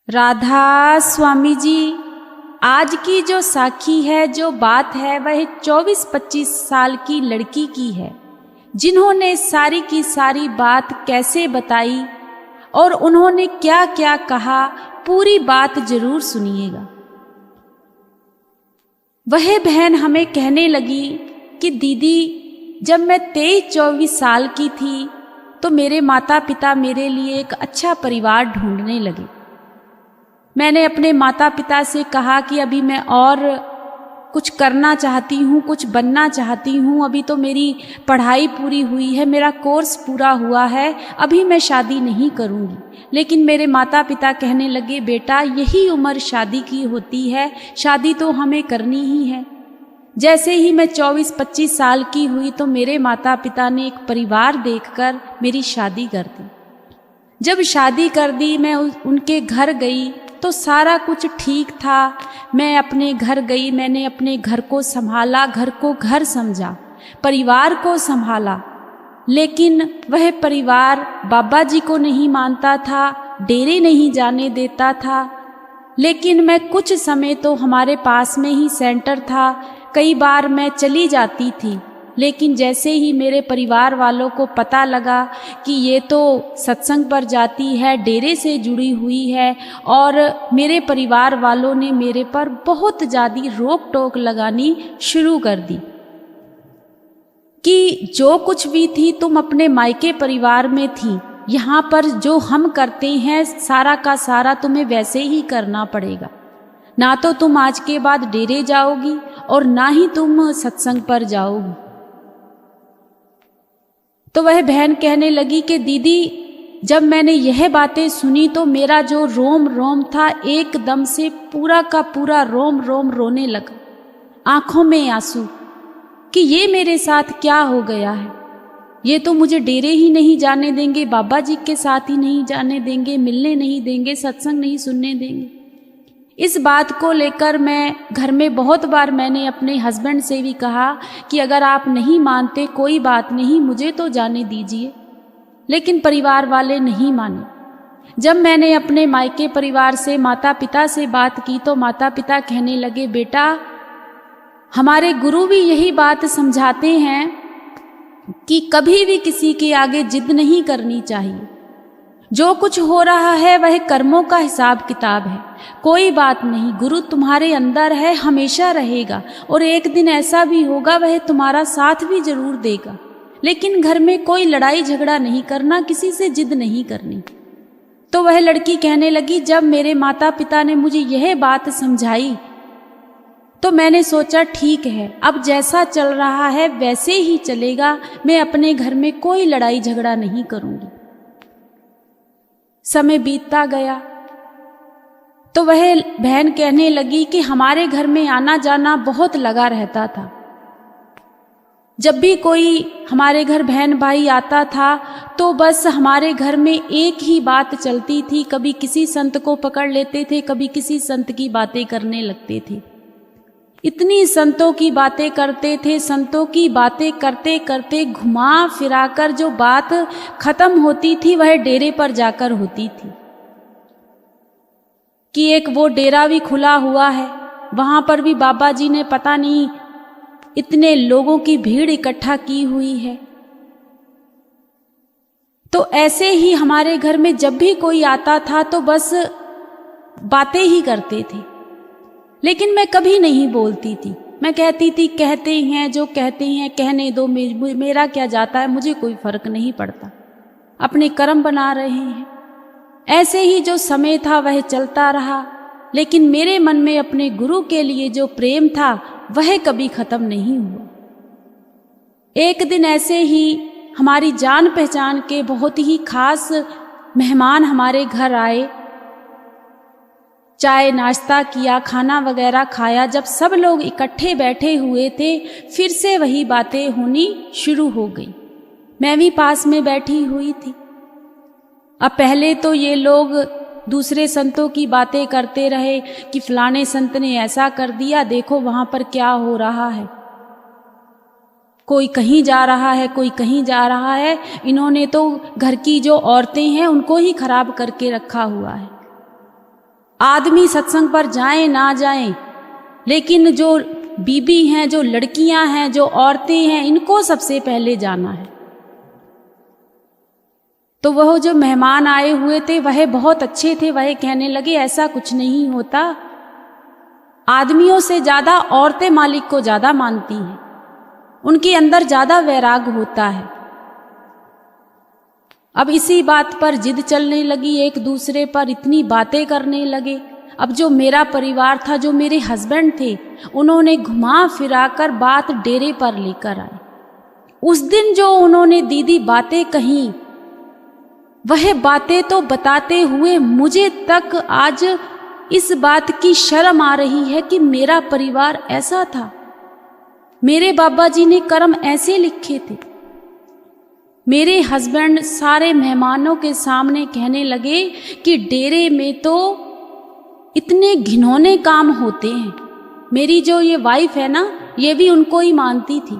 राधा स्वामी जी, आज की जो साखी है, जो बात है, वह 24-25 साल की लड़की की है, जिन्होंने सारी की सारी बात कैसे बताई और उन्होंने क्या क्या कहा। पूरी बात जरूर सुनिएगा। वह बहन हमें कहने लगी कि दीदी, जब मैं 23-24 साल की थी तो मेरे माता पिता मेरे लिए एक अच्छा परिवार ढूंढने लगे। मैंने अपने माता पिता से कहा कि अभी मैं और कुछ करना चाहती हूँ, कुछ बनना चाहती हूँ। अभी तो मेरी पढ़ाई पूरी हुई है, मेरा कोर्स पूरा हुआ है, अभी मैं शादी नहीं करूँगी। लेकिन मेरे माता पिता कहने लगे, बेटा यही उम्र शादी की होती है, शादी तो हमें करनी ही है। जैसे ही मैं 24-25 साल की हुई तो मेरे माता पिता ने एक परिवार देखकर मेरी शादी कर दी। जब शादी कर दी, मैं उनके घर गई तो सारा कुछ ठीक था। मैं अपने घर गई, मैंने अपने घर को संभाला, घर को घर समझा, परिवार को संभाला। लेकिन वह परिवार बाबा जी को नहीं मानता था, डेरे नहीं जाने देता था। लेकिन मैं कुछ समय तो हमारे पास में ही सेंटर था, कई बार मैं चली जाती थी। लेकिन जैसे ही मेरे परिवार वालों को पता लगा कि ये तो सत्संग पर जाती है, डेरे से जुड़ी हुई है, और मेरे परिवार वालों ने मेरे पर बहुत ज़्यादा रोक टोक लगानी शुरू कर दी कि जो कुछ भी थी तुम अपने मायके परिवार में थी, यहाँ पर जो हम करते हैं सारा का सारा तुम्हें वैसे ही करना पड़ेगा। ना तो तुम आज के बाद डेरे जाओगी और ना ही तुम सत्संग पर जाओगी। तो वह बहन कहने लगी कि दीदी, जब मैंने यह बातें सुनी तो मेरा जो रोम रोम था एकदम से पूरा का पूरा रोम रोम रोने लगा, आंखों में आंसू, कि ये मेरे साथ क्या हो गया है। ये तो मुझे डेरे ही नहीं जाने देंगे, बाबा जी के साथ ही नहीं जाने देंगे, मिलने नहीं देंगे, सत्संग नहीं सुनने देंगे। इस बात को लेकर मैं घर में बहुत बार मैंने अपने हस्बैंड से भी कहा कि अगर आप नहीं मानते कोई बात नहीं, मुझे तो जाने दीजिए। लेकिन परिवार वाले नहीं माने। जब मैंने अपने मायके परिवार से, माता पिता से बात की तो माता पिता कहने लगे, बेटा हमारे गुरु भी यही बात समझाते हैं कि कभी भी किसी के आगे जिद नहीं करनी चाहिए। जो कुछ हो रहा है वह कर्मों का हिसाब किताब है, कोई बात नहीं, गुरु तुम्हारे अंदर है, हमेशा रहेगा, और एक दिन ऐसा भी होगा वह तुम्हारा साथ भी जरूर देगा। लेकिन घर में कोई लड़ाई झगड़ा नहीं करना, किसी से जिद नहीं करनी। तो वह लड़की कहने लगी, जब मेरे माता पिता ने मुझे यह बात समझाई तो मैंने सोचा ठीक है, अब जैसा चल रहा है वैसे ही चलेगा, मैं अपने घर में कोई लड़ाई झगड़ा नहीं करूंगी। समय बीतता गया तो वह बहन कहने लगी कि हमारे घर में आना जाना बहुत लगा रहता था। जब भी कोई हमारे घर बहन भाई आता था तो बस हमारे घर में एक ही बात चलती थी, कभी किसी संत को पकड़ लेते थे, कभी किसी संत की बातें करने लगते थे। इतनी संतों की बातें करते थे, संतों की बातें करते करते घुमा फिराकर जो बात खत्म होती थी वह डेरे पर जाकर होती थी कि एक वो डेरा भी खुला हुआ है, वहां पर भी बाबा जी ने पता नहीं इतने लोगों की भीड़ इकट्ठा की हुई है। तो ऐसे ही हमारे घर में जब भी कोई आता था तो बस बातें ही करते थे। लेकिन मैं कभी नहीं बोलती थी, मैं कहती थी कहते हैं जो कहते हैं कहने दो, मेरा क्या जाता है, मुझे कोई फर्क नहीं पड़ता, अपने कर्म बना रहे हैं। ऐसे ही जो समय था वह चलता रहा, लेकिन मेरे मन में अपने गुरु के लिए जो प्रेम था वह कभी खत्म नहीं हुआ। एक दिन ऐसे ही हमारी जान पहचान के बहुत ही खास मेहमान हमारे घर आए, चाय नाश्ता किया, खाना वगैरह खाया। जब सब लोग इकट्ठे बैठे हुए थे फिर से वही बातें होनी शुरू हो गई। मैं भी पास में बैठी हुई थी। अब पहले तो ये लोग दूसरे संतों की बातें करते रहे कि फलाने संत ने ऐसा कर दिया, देखो वहां पर क्या हो रहा है, कोई कहीं जा रहा है, कोई कहीं जा रहा है, इन्होंने तो घर की जो औरतें हैं उनको ही खराब करके रखा हुआ है। आदमी सत्संग पर जाएं ना जाएं, लेकिन जो बीबी हैं, जो लड़कियां हैं, जो औरतें हैं, इनको सबसे पहले जाना है। तो वह जो मेहमान आए हुए थे वह बहुत अच्छे थे। वह कहने लगे ऐसा कुछ नहीं होता, आदमियों से ज्यादा औरतें मालिक को ज्यादा मानती हैं, उनके अंदर ज्यादा वैराग होता है। अब इसी बात पर जिद चलने लगी, एक दूसरे पर इतनी बातें करने लगे। अब जो मेरा परिवार था, जो मेरे हस्बैंड थे, उन्होंने घुमा फिरा कर बात डेरे पर लेकर आए। उस दिन जो उन्होंने दीदी बातें कही, वह बातें तो बताते हुए मुझे तक आज इस बात की शर्म आ रही है कि मेरा परिवार ऐसा था, मेरे बाबा जी ने कर्म ऐसे लिखे थे। मेरे हस्बैंड सारे मेहमानों के सामने कहने लगे कि डेरे में तो इतने घिनौने काम होते हैं। मेरी जो ये वाइफ है ना, ये भी उनको ही मानती थी।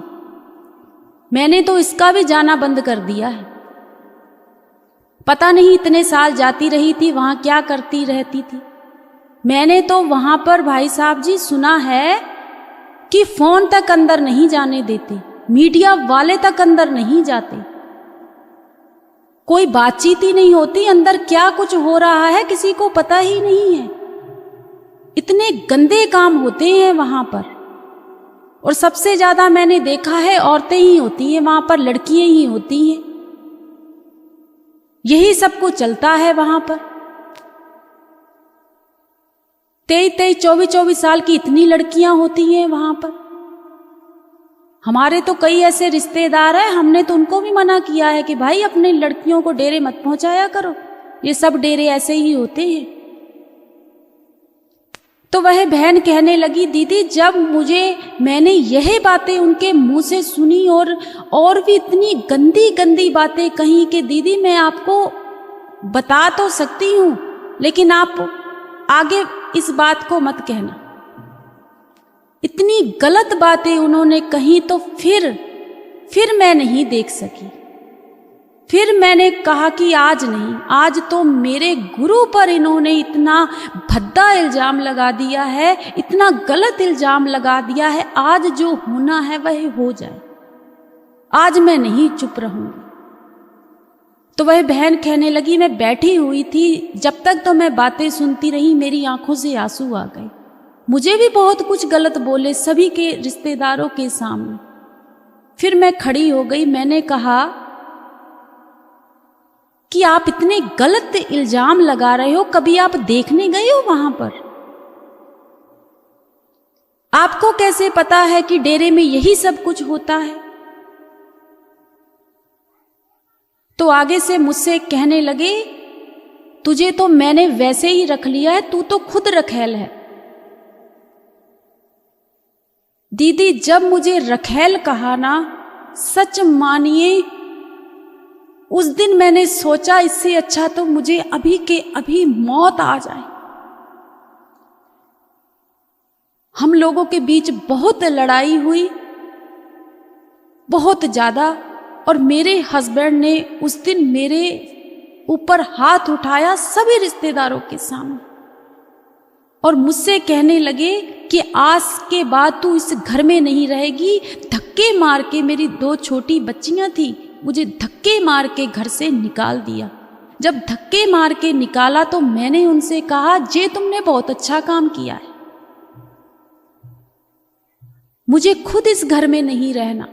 मैंने तो इसका भी जाना बंद कर दिया है। पता नहीं इतने साल जाती रही थी, वहां क्या करती रहती थी। मैंने तो वहां पर भाई साहब जी सुना है कि फोन तक अंदर नहीं जाने देते, मीडिया वाले तक अंदर नहीं जाते, कोई बातचीत ही नहीं होती, अंदर क्या कुछ हो रहा है किसी को पता ही नहीं है। इतने गंदे काम होते हैं वहां पर। और सबसे ज्यादा मैंने देखा है औरतें ही होती हैं वहां पर, लड़कियां ही होती हैं, यही सब कुछ चलता है वहां पर। 23-23, 24-24 साल की इतनी लड़कियां होती हैं वहां पर। हमारे तो कई ऐसे रिश्तेदार हैं, हमने तो उनको भी मना किया है कि भाई अपने लड़कियों को डेरे मत पहुंचाया करो, ये सब डेरे ऐसे ही होते हैं। तो वह बहन कहने लगी दीदी जब मैंने यह बातें उनके मुंह से सुनी और भी इतनी गंदी गंदी बातें कही कि दीदी मैं आपको बता तो सकती हूं, लेकिन आप आगे इस बात को मत कहना। इतनी गलत बातें उन्होंने कही तो फिर मैं नहीं देख सकी। फिर मैंने कहा कि आज नहीं, आज तो मेरे गुरु पर इन्होंने इतना भद्दा इल्जाम लगा दिया है, इतना गलत इल्जाम लगा दिया है, आज जो होना है वह हो जाए, आज मैं नहीं चुप रहूंगी। तो वह बहन कहने लगी मैं बैठी हुई थी, जब तक तो मैं बातें सुनती रही, मेरी आंखों से आंसू आ गए। मुझे भी बहुत कुछ गलत बोले सभी के रिश्तेदारों के सामने। फिर मैं खड़ी हो गई, मैंने कहा कि आप इतने गलत इल्जाम लगा रहे हो, कभी आप देखने गए हो वहां पर? आपको कैसे पता है कि डेरे में यही सब कुछ होता है? तो आगे से मुझसे कहने लगे तुझे तो मैंने वैसे ही रख लिया है, तू तो खुद रखेल है। दीदी जब मुझे रखेल कहा ना, सच मानिए उस दिन मैंने सोचा इससे अच्छा तो मुझे अभी के अभी मौत आ जाए। हम लोगों के बीच बहुत लड़ाई हुई, बहुत ज्यादा, और मेरे हस्बैंड ने उस दिन मेरे ऊपर हाथ उठाया सभी रिश्तेदारों के सामने और मुझसे कहने लगे कि आज के बाद तू इस घर में नहीं रहेगी। धक्के मार के, मेरी 2 छोटी बच्चियां थी, मुझे धक्के मार के घर से निकाल दिया। जब धक्के मार के निकाला तो मैंने उनसे कहा जे तुमने बहुत अच्छा काम किया है, मुझे खुद इस घर में नहीं रहना।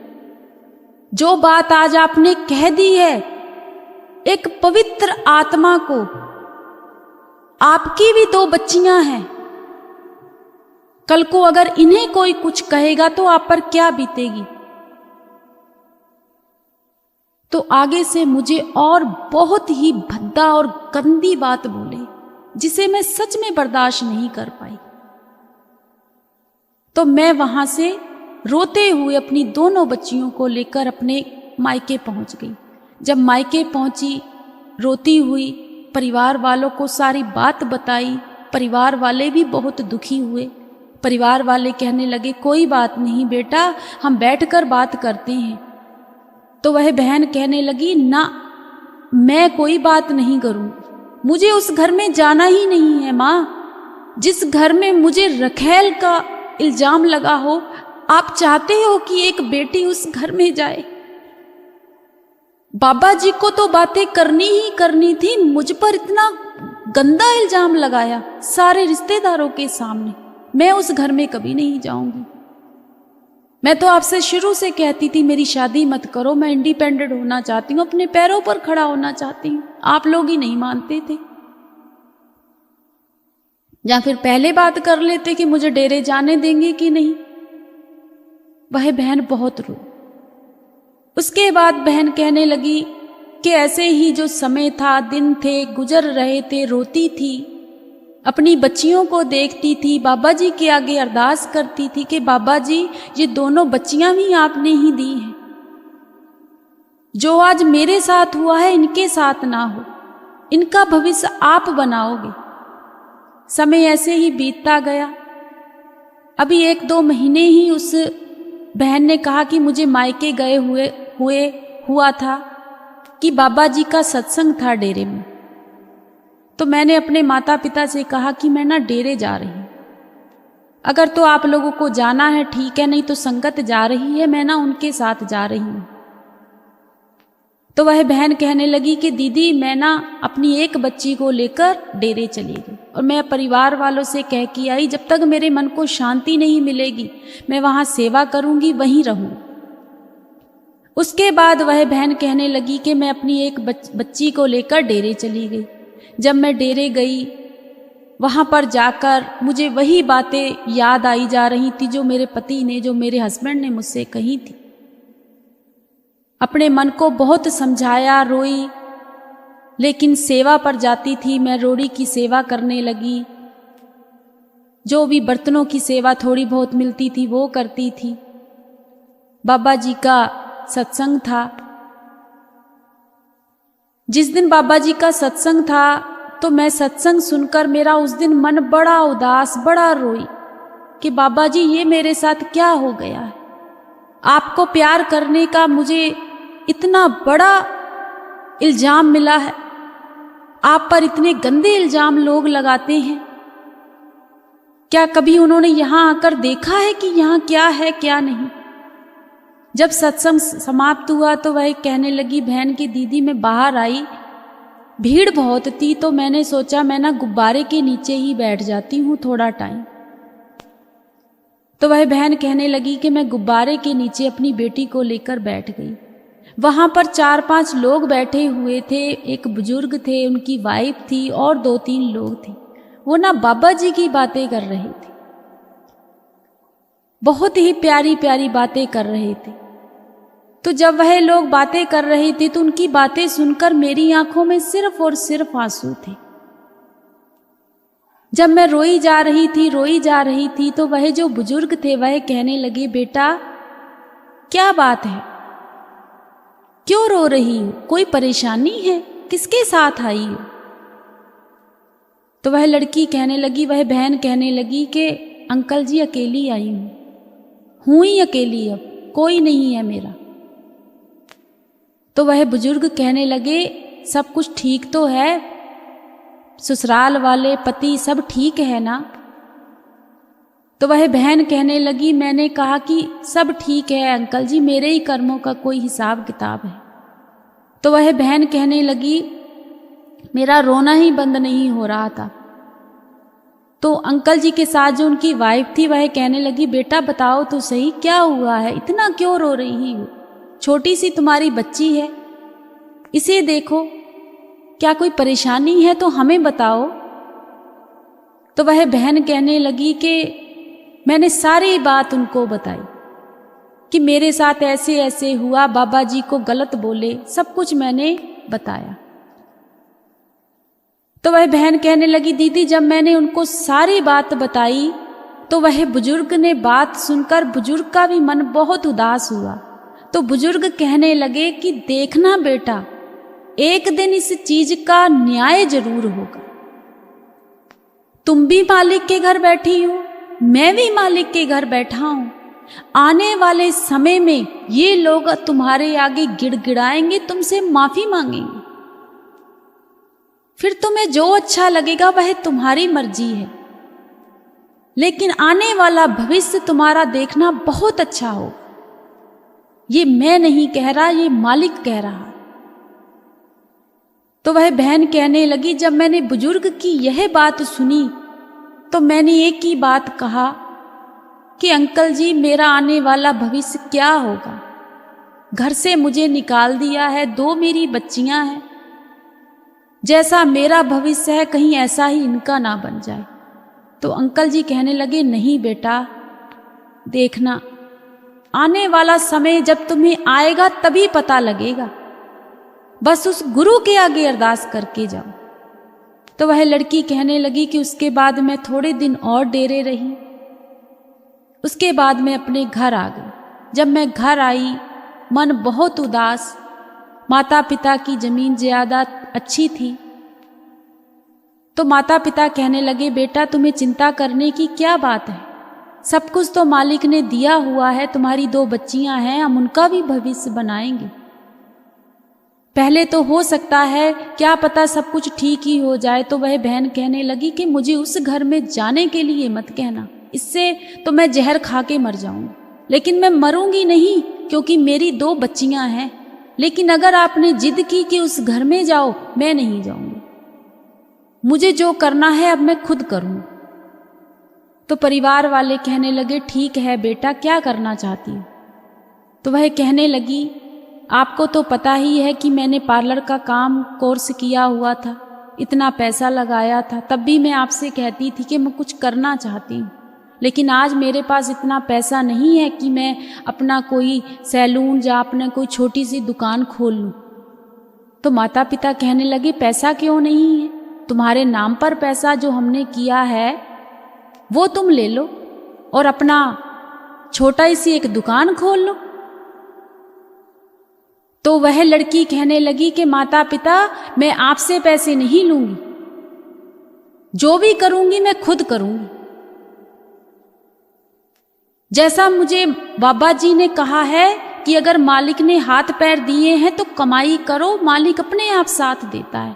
जो बात आज आपने कह दी है एक पवित्र आत्मा को, आपकी भी 2 बच्चियां हैं, कल को अगर इन्हें कोई कुछ कहेगा तो आप पर क्या बीतेगी। तो आगे से मुझे और बहुत ही भद्दा और गंदी बात बोले, जिसे मैं सच में बर्दाश्त नहीं कर पाई। तो मैं वहां से रोते हुए अपनी दोनों बच्चियों को लेकर अपने मायके पहुंच गई। जब मायके पहुंची, रोती हुई परिवार वालों को सारी बात बताई। परिवार वाले भी बहुत दुखी हुए। परिवार वाले कहने लगे कोई बात नहीं बेटा, हम बैठकर बात करते हैं। तो वह बहन कहने लगी ना, मैं कोई बात नहीं करूंगी, मुझे उस घर में जाना ही नहीं है माँ, जिस घर में मुझे रखेल का इल्जाम लगा हो, आप चाहते हो कि एक बेटी उस घर में जाए? बाबा जी को तो बातें करनी ही करनी थी, मुझ पर इतना गंदा इल्जाम लगाया सारे रिश्तेदारों के सामने। मैं उस घर में कभी नहीं जाऊंगी। मैं तो आपसे शुरू से कहती थी मेरी शादी मत करो, मैं इंडिपेंडेंट होना चाहती हूँ, अपने पैरों पर खड़ा होना चाहती हूँ। आप लोग ही नहीं मानते थे, या फिर पहले बात कर लेते कि मुझे डेरे जाने देंगे कि नहीं। वह बहन बहुत रोई। उसके बाद बहन कहने लगी कि ऐसे ही जो समय था, दिन थे, गुजर रहे थे, रोती थी, अपनी बच्चियों को देखती थी, बाबा जी के आगे अरदास करती थी कि बाबा जी ये दोनों बच्चियां भी आपने ही दी हैं, जो आज मेरे साथ हुआ है इनके साथ ना हो, इनका भविष्य आप बनाओगे। समय ऐसे ही बीतता गया। अभी 1-2 महीने ही उस बहन ने कहा कि मुझे मायके गए हुआ था कि बाबा जी का सत्संग था डेरे में। तो मैंने अपने माता पिता से कहा कि मैं ना डेरे जा रही हूँ, अगर तो आप लोगों को जाना है ठीक है, नहीं तो संगत जा रही है, मैं ना उनके साथ जा रही हूँ। तो वह बहन कहने लगी कि दीदी मैं ना अपनी एक बच्ची को लेकर डेरे चली गई और मैं परिवार वालों से कह के आई जब तक मेरे मन को शांति नहीं मिलेगी मैं वहाँ सेवा करूँगी, वहीं रहूँ। उसके बाद वह बहन कहने लगी कि मैं अपनी एक बच्ची को लेकर डेरे चली गई। जब मैं डेरे गई वहाँ पर जाकर मुझे वही बातें याद आई जा रही थी जो मेरे पति ने, जो मेरे हस्बैंड ने मुझसे कही थी। अपने मन को बहुत समझाया, रोई, लेकिन सेवा पर जाती थी। मैं रोड़ी की सेवा करने लगी, जो भी बर्तनों की सेवा थोड़ी बहुत मिलती थी वो करती थी। बाबा जी का सत्संग था। जिस दिन बाबा जी का सत्संग था तो मैं सत्संग सुनकर मेरा उस दिन मन बड़ा उदास, बड़ा रोई कि बाबा जी ये मेरे साथ क्या हो गया है। आपको प्यार करने का मुझे इतना बड़ा इल्जाम मिला है, आप पर इतने गंदे इल्जाम लोग लगाते हैं। क्या कभी उन्होंने यहाँ आकर देखा है कि यहाँ क्या है क्या नहीं। जब सत्संग समाप्त हुआ तो वह कहने लगी बहन की दीदी मैं बाहर आई, भीड़ बहुत थी, तो मैंने सोचा मैं ना गुब्बारे के नीचे ही बैठ जाती हूँ थोड़ा टाइम। तो वह बहन कहने लगी कि मैं गुब्बारे के नीचे अपनी बेटी को लेकर बैठ गई। वहाँ पर 4-5 लोग बैठे हुए थे, एक बुजुर्ग थे, उनकी वाइफ थी और 2-3 लोग थे। वो ना बाबा जी की बातें कर रहे थे, बहुत ही प्यारी प्यारी बातें कर रहे थे। तो जब वह लोग बातें कर रहे थे तो उनकी बातें सुनकर मेरी आंखों में सिर्फ और सिर्फ आंसू थे। जब मैं रोई जा रही थी तो वह जो बुजुर्ग थे वह कहने लगे बेटा क्या बात है, क्यों रो रही हो, कोई परेशानी है, किसके साथ आई हो। तो वह लड़की कहने लगी, वह बहन कहने लगी कि अंकल जी अकेली आई हूँ ही अकेली, अब कोई नहीं है मेरा। तो वह बुजुर्ग कहने लगे सब कुछ ठीक तो है, ससुराल वाले पति सब ठीक है ना। तो वह बहन कहने लगी मैंने कहा कि सब ठीक है अंकल जी, मेरे ही कर्मों का कोई हिसाब किताब है। तो वह बहन कहने लगी मेरा रोना ही बंद नहीं हो रहा था। तो अंकल जी के साथ जो उनकी वाइफ थी वह कहने लगी बेटा बताओ तो सही क्या हुआ है, इतना क्यों रो रही हो, छोटी सी तुम्हारी बच्ची है, इसे देखो, क्या कोई परेशानी है तो हमें बताओ। तो वह बहन कहने लगी कि मैंने सारी बात उनको बताई कि मेरे साथ ऐसे ऐसे हुआ, बाबा जी को गलत बोले, सब कुछ मैंने बताया। तो वह बहन कहने लगी दीदी जब मैंने उनको सारी बात बताई तो वह बुजुर्ग ने बात सुनकर बुजुर्ग का भी मन बहुत उदास हुआ। तो बुजुर्ग कहने लगे कि देखना बेटा एक दिन इस चीज का न्याय जरूर होगा। तुम भी मालिक के घर बैठी हो, मैं भी मालिक के घर बैठा हूं, आने वाले समय में ये लोग तुम्हारे आगे गिड़गिड़ाएंगे, तुमसे माफी मांगेंगे, फिर तुम्हें जो अच्छा लगेगा वह तुम्हारी मर्जी है। लेकिन आने वाला भविष्य तुम्हारा देखना बहुत अच्छा हो। ये मैं नहीं कह रहा, ये मालिक कह रहा। तो वह बहन कहने लगी, जब मैंने बुजुर्ग की यह बात सुनी तो मैंने एक ही बात कहा कि अंकल जी, मेरा आने वाला भविष्य क्या होगा? घर से मुझे निकाल दिया है, 2 मेरी बच्चियां हैं। जैसा मेरा भविष्य है कहीं ऐसा ही इनका ना बन जाए। तो अंकल जी कहने लगे, नहीं बेटा, देखना आने वाला समय जब तुम्हें आएगा तभी पता लगेगा। बस उस गुरु के आगे अरदास करके जाओ। तो वह लड़की कहने लगी कि उसके बाद मैं थोड़े दिन और डेरे रही। उसके बाद मैं अपने घर आ गई। जब मैं घर आई मन बहुत उदास। माता पिता की जमीन ज्यादा अच्छी थी। तो माता पिता कहने लगे, बेटा तुम्हें चिंता करने की क्या बात है? सब कुछ तो मालिक ने दिया हुआ है। तुम्हारी 2 बच्चियां हैं, हम उनका भी भविष्य बनाएंगे। पहले तो हो सकता है, क्या पता सब कुछ ठीक ही हो जाए। तो वह बहन कहने लगी कि मुझे उस घर में जाने के लिए मत कहना, इससे तो मैं जहर खा के मर जाऊंगी। लेकिन मैं मरूंगी नहीं, क्योंकि मेरी 2 बच्चियां हैं। लेकिन अगर आपने जिद की कि उस घर में जाओ, मैं नहीं जाऊंगी। मुझे जो करना है अब मैं खुद करूं। तो परिवार वाले कहने लगे, ठीक है बेटा, क्या करना चाहती हो? तो वह कहने लगी, आपको तो पता ही है कि मैंने पार्लर का काम कोर्स किया हुआ था, इतना पैसा लगाया था। तब भी मैं आपसे कहती थी कि मैं कुछ करना चाहती हूँ। लेकिन आज मेरे पास इतना पैसा नहीं है कि मैं अपना कोई सैलून या अपना कोई छोटी सी दुकान खोल लूँ। तो माता पिता कहने लगे, पैसा क्यों नहीं है? तुम्हारे नाम पर पैसा जो हमने किया है वो तुम ले लो और अपना छोटा सी एक दुकान खोल लो। तो वह लड़की कहने लगी कि माता पिता, मैं आपसे पैसे नहीं लूंगी, जो भी करूंगी मैं खुद करूंगी। जैसा मुझे बाबा जी ने कहा है कि अगर मालिक ने हाथ पैर दिए हैं तो कमाई करो, मालिक अपने आप साथ देता है।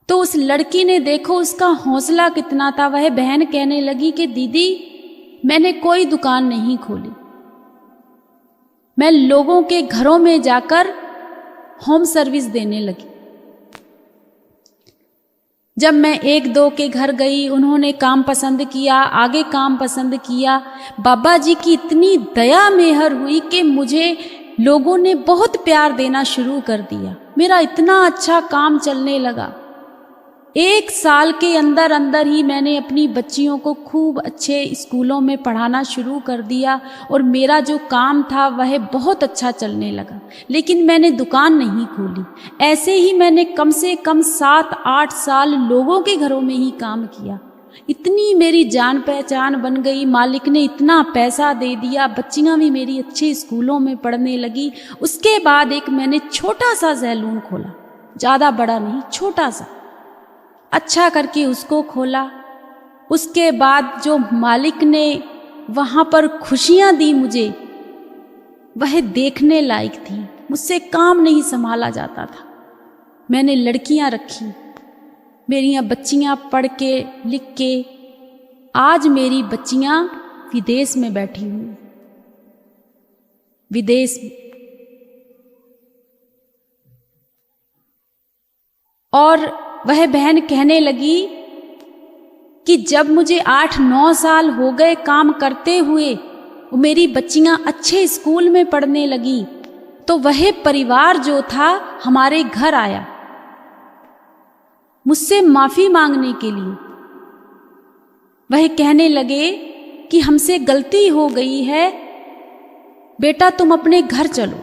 तो उस लड़की ने देखो उसका हौसला कितना था। वह बहन कहने लगी कि दीदी, मैंने कोई दुकान नहीं खोली, मैं लोगों के घरों में जाकर होम सर्विस देने लगी। जब मैं 1-2 के घर गई, उन्होंने काम पसंद किया, आगे काम पसंद किया। बाबा जी की इतनी दया मेहर हुई कि मुझे लोगों ने बहुत प्यार देना शुरू कर दिया। मेरा इतना अच्छा काम चलने लगा। 1 साल के अंदर अंदर ही मैंने अपनी बच्चियों को खूब अच्छे स्कूलों में पढ़ाना शुरू कर दिया और मेरा जो काम था वह बहुत अच्छा चलने लगा। लेकिन मैंने दुकान नहीं खोली। ऐसे ही मैंने कम से कम 7-8 साल लोगों के घरों में ही काम किया। इतनी मेरी जान पहचान बन गई, मालिक ने इतना पैसा दे दिया, बच्चियां भी मेरी अच्छे स्कूलों में पढ़ने लगी। उसके बाद एक मैंने छोटा सा सैलून खोला, ज़्यादा बड़ा नहीं, छोटा सा, अच्छा करके उसको खोला। उसके बाद जो मालिक ने वहाँ पर खुशियाँ दी मुझे, वह देखने लायक थी। मुझसे काम नहीं संभाला जाता था। मैंने लड़कियाँ रखी, मेरी बच्चियाँ पढ़ के लिख के आज मेरी बच्चियाँ विदेश में बैठी हुई, विदेश में। और वह बहन कहने लगी कि जब मुझे 8-9 साल हो गए काम करते हुए, मेरी बच्चियां अच्छे स्कूल में पढ़ने लगी, तो वह परिवार जो था हमारे घर आया मुझसे माफी मांगने के लिए। वह कहने लगे कि हमसे गलती हो गई है बेटा, तुम अपने घर चलो।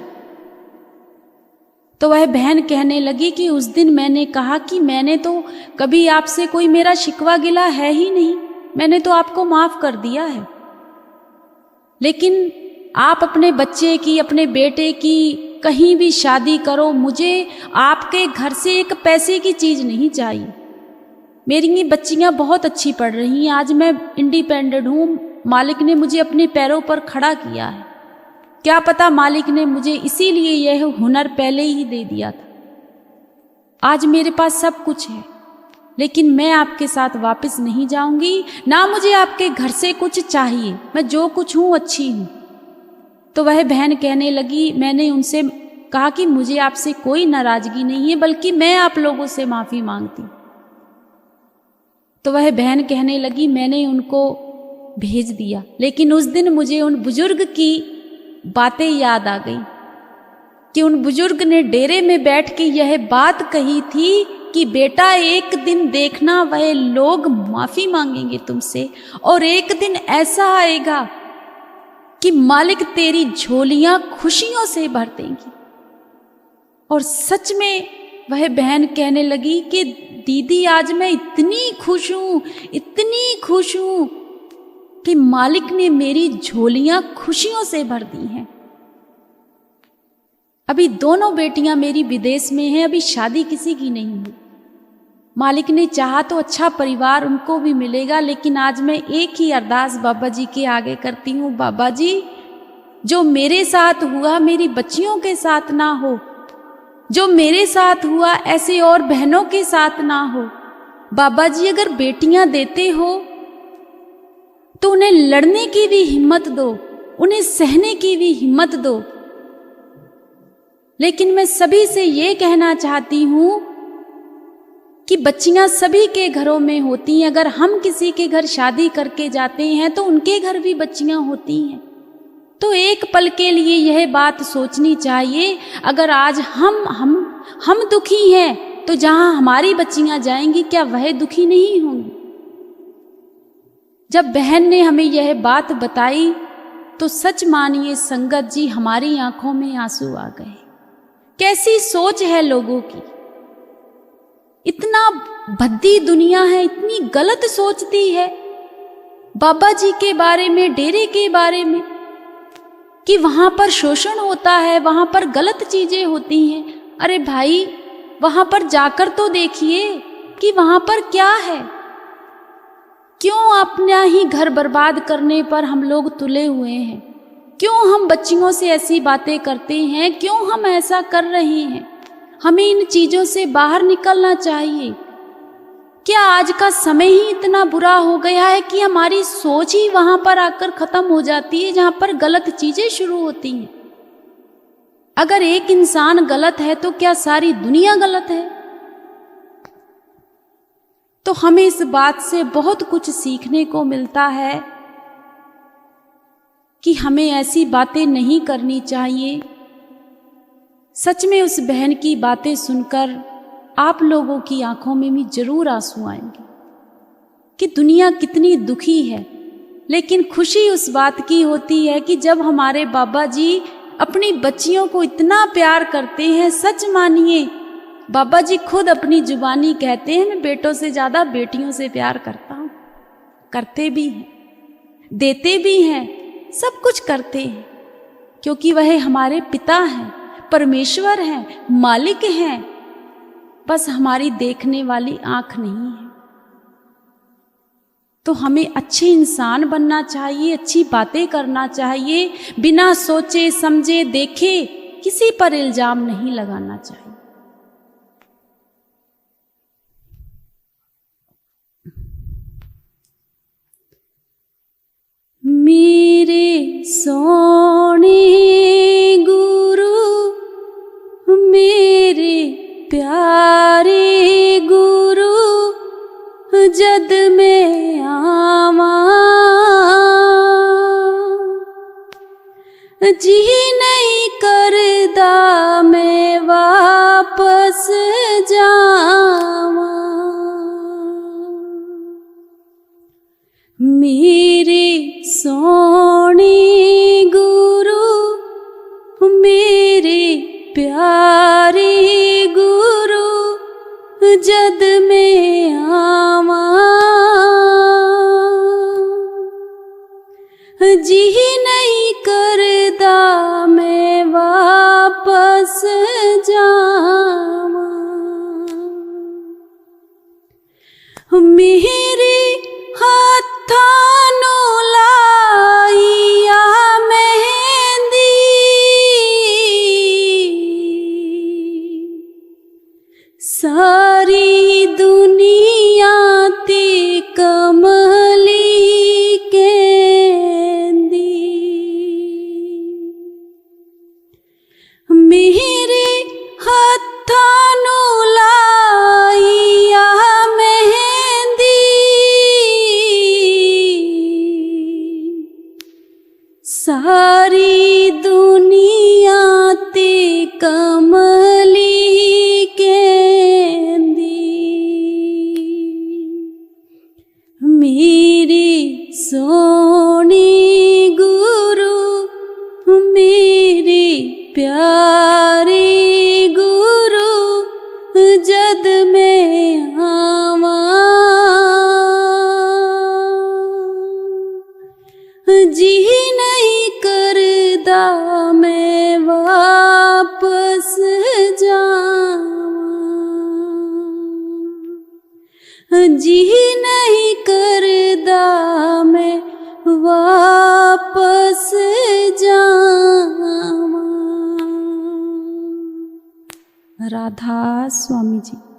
तो वह बहन कहने लगी कि उस दिन मैंने कहा कि मैंने तो कभी आपसे कोई मेरा शिकवा गिला है ही नहीं, मैंने तो आपको माफ कर दिया है। लेकिन आप अपने बच्चे की, अपने बेटे की कहीं भी शादी करो, मुझे आपके घर से एक पैसे की चीज़ नहीं चाहिए। मेरी ये बच्चियाँ बहुत अच्छी पढ़ रही हैं, आज मैं इंडिपेंडेंट हूँ, मालिक ने मुझे अपने पैरों पर खड़ा किया है। क्या पता मालिक ने मुझे इसीलिए यह हुनर पहले ही दे दिया था। आज मेरे पास सब कुछ है। लेकिन मैं आपके साथ वापस नहीं जाऊंगी, ना मुझे आपके घर से कुछ चाहिए, मैं जो कुछ हूँ अच्छी हूँ। तो वह बहन कहने लगी, मैंने उनसे कहा कि मुझे आपसे कोई नाराजगी नहीं है, बल्कि मैं आप लोगों से माफ़ी मांगती। तो वह बहन कहने लगी, मैंने उनको भेज दिया, लेकिन उस दिन मुझे उन बुजुर्ग की बातें याद आ गई कि उन बुजुर्ग ने डेरे में बैठ के यह बात कही थी कि बेटा एक दिन देखना वह लोग माफ़ी मांगेंगे तुमसे, और एक दिन ऐसा आएगा कि मालिक तेरी झोलियां खुशियों से भर देंगी। और सच में वह बहन कहने लगी कि दीदी आज मैं इतनी खुश हूँ, इतनी खुश हूँ कि मालिक ने मेरी झोलियां खुशियों से भर दी हैं। अभी दोनों बेटियां मेरी विदेश में हैं, अभी शादी किसी की नहीं हुई। मालिक ने चाहा तो अच्छा परिवार उनको भी मिलेगा, लेकिन आज मैं एक ही अरदास बाबा जी के आगे करती हूँ, बाबा जी जो मेरे साथ हुआ मेरी बच्चियों के साथ ना हो, जो मेरे साथ हुआ ऐसे और बहनों के साथ ना हो। बाबा जी अगर बेटियां देते हो तो उन्हें लड़ने की भी हिम्मत दो, उन्हें सहने की भी हिम्मत दो। लेकिन मैं सभी से ये कहना चाहती हूं कि बच्चियां सभी के घरों में होती हैं। अगर हम किसी के घर शादी करके जाते हैं तो उनके घर भी बच्चियां होती हैं। तो एक पल के लिए यह बात सोचनी चाहिए, अगर आज हम दुखी हैं तो जहां हमारी बच्चियां जाएंगी क्या वह दुखी नहीं होंगी? जब बहन ने हमें यह बात बताई तो सच मानिए संगत जी हमारी आंखों में आंसू आ गए। कैसी सोच है लोगों की, इतना भद्दी दुनिया है, इतनी गलत सोचती है बाबा जी के बारे में, डेरे के बारे में, कि वहां पर शोषण होता है, वहां पर गलत चीजें होती हैं। अरे भाई वहां पर जाकर तो देखिए कि वहां पर क्या है। क्यों अपना ही घर बर्बाद करने पर हम लोग तुले हुए हैं? क्यों हम बच्चियों से ऐसी बातें करते हैं? क्यों हम ऐसा कर रहे हैं? हमें इन चीजों से बाहर निकलना चाहिए। क्या आज का समय ही इतना बुरा हो गया है कि हमारी सोच ही वहां पर आकर खत्म हो जाती है जहां पर गलत चीजें शुरू होती हैं? अगर एक इंसान गलत है तो क्या सारी दुनिया गलत है? तो हमें इस बात से बहुत कुछ सीखने को मिलता है कि हमें ऐसी बातें नहीं करनी चाहिए। सच में उस बहन की बातें सुनकर आप लोगों की आंखों में भी जरूर आंसू आएंगे कि दुनिया कितनी दुखी है। लेकिन खुशी उस बात की होती है कि जब हमारे बाबा जी अपनी बच्चियों को इतना प्यार करते हैं। सच मानिए बाबा जी खुद अपनी जुबानी कहते हैं, मैं बेटों से ज्यादा बेटियों से प्यार करता हूं। करते भी हैं, देते भी हैं, सब कुछ करते हैं, क्योंकि वह हमारे पिता हैं, परमेश्वर हैं, मालिक हैं। बस हमारी देखने वाली आंख नहीं है। तो हमें अच्छे इंसान बनना चाहिए, अच्छी बातें करना चाहिए, बिना सोचे समझे देखे किसी पर इल्जाम नहीं लगाना चाहिए। मेरे सोने गुरु, मेरे प्यारे गुरु, जद मैं आवा जी नहीं करदा मैं वापस जावा। मेरे सोने गुरु, मेरे प्यारे गुरु, जद मैं आवा जी नहीं करदा मैं वापस जावा। मेरे हाथां नूं लाईया मेहंदी, सारी दुनिया मेरी सोनी गुरु, मेरी प्यारी गुरु, जद मैं आवा जी नहीं करदा मैं वापस जावां, जी नहीं करदा मैं वापस जावां। राधा स्वामी जी।